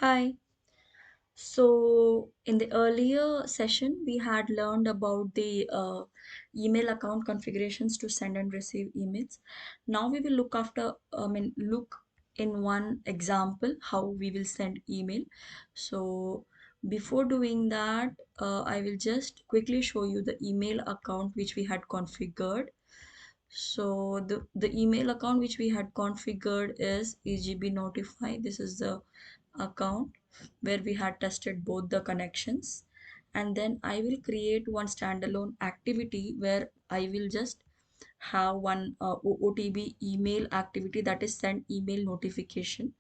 Hi. So, in the earlier session, we had learned about the email account configurations to send and receive emails. Now we will look in one example how we will send email. So, before doing that, I will just quickly show you the email account which we had configured. So the email account which we had configured is EGB Notify. This is the account where we had tested both the connections. And then I will create one standalone activity where I will just have one OOTB email activity, that is send email notification.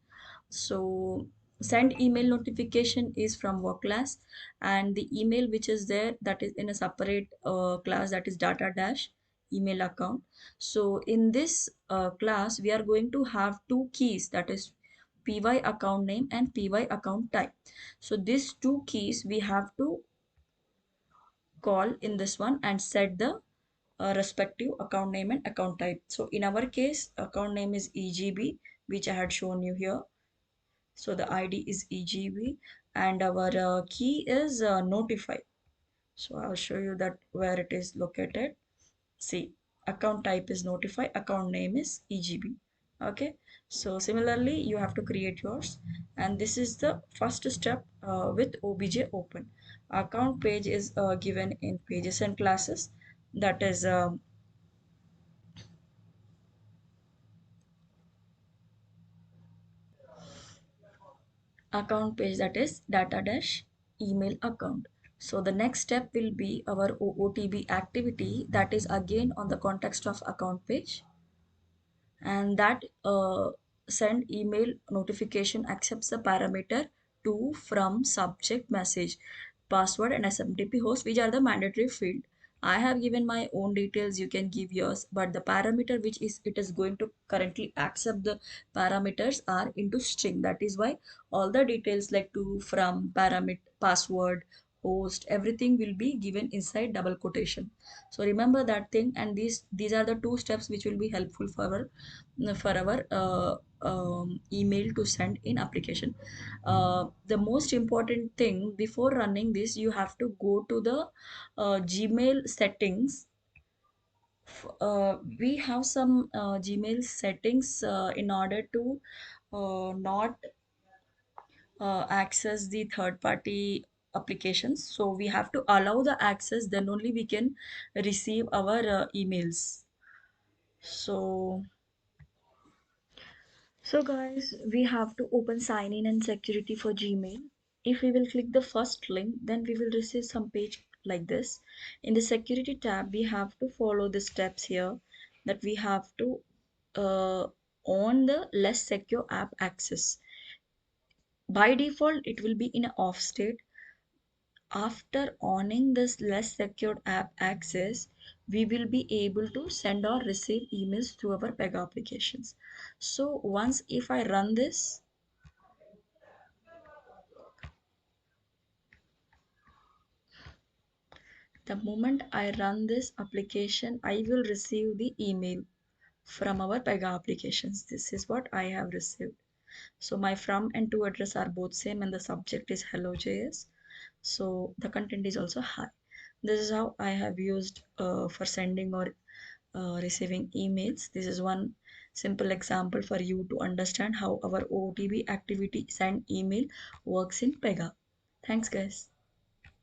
So send email notification is from work class, and the email which is there, that is in a separate class, that is data dash email account. So in this class we are going to have two keys, that is py account name and py account type. So these two keys we have to call in this one and set the respective account name and account type. So in our case, account name is EGB, which I had shown you here. So the ID is EGB, and our key is notify. So I'll show you that where it is located. See, account type is notify, account name is EGB. Okay, so similarly you have to create yours, and this is the first step with obj open. Account page is given in pages and classes, that is account page, that is data dash email account. So the next step will be our OOTB activity, that is again on the context of account page, and that send email notification accepts the parameter to, from, subject, message, password and SMTP host, which are the mandatory field. I have given my own details, you can give yours, but the parameter which is it is going to currently accept the parameters are into string. That is why all the details like to, from, parameter, password, host, everything will be given inside double quotation. So remember that thing, and these are the two steps which will be helpful for our email to send in application. The most important thing before running this, you have to go to the Gmail settings. We have some Gmail settings in order to not access the third party applications. So we have to allow the access, then only we can receive our emails. So guys, we have to open sign in and security for Gmail. If we will click the first link, then we will receive some page like this. In the security tab, we have to follow the steps here, that we have to uh, on the less secure app access. By default, it will be in a off state. After owning this less secured app access, we will be able to send or receive emails through our Pega applications. So once if I run this, the moment I run this application, I will receive the email from our Pega applications. This is what I have received. So my from and to address are both same, and the subject is hello.js. So the content is also hi. This is how I have used for sending or receiving emails. This is one simple example for you to understand how our OTB activity send email works in Pega. Thanks guys.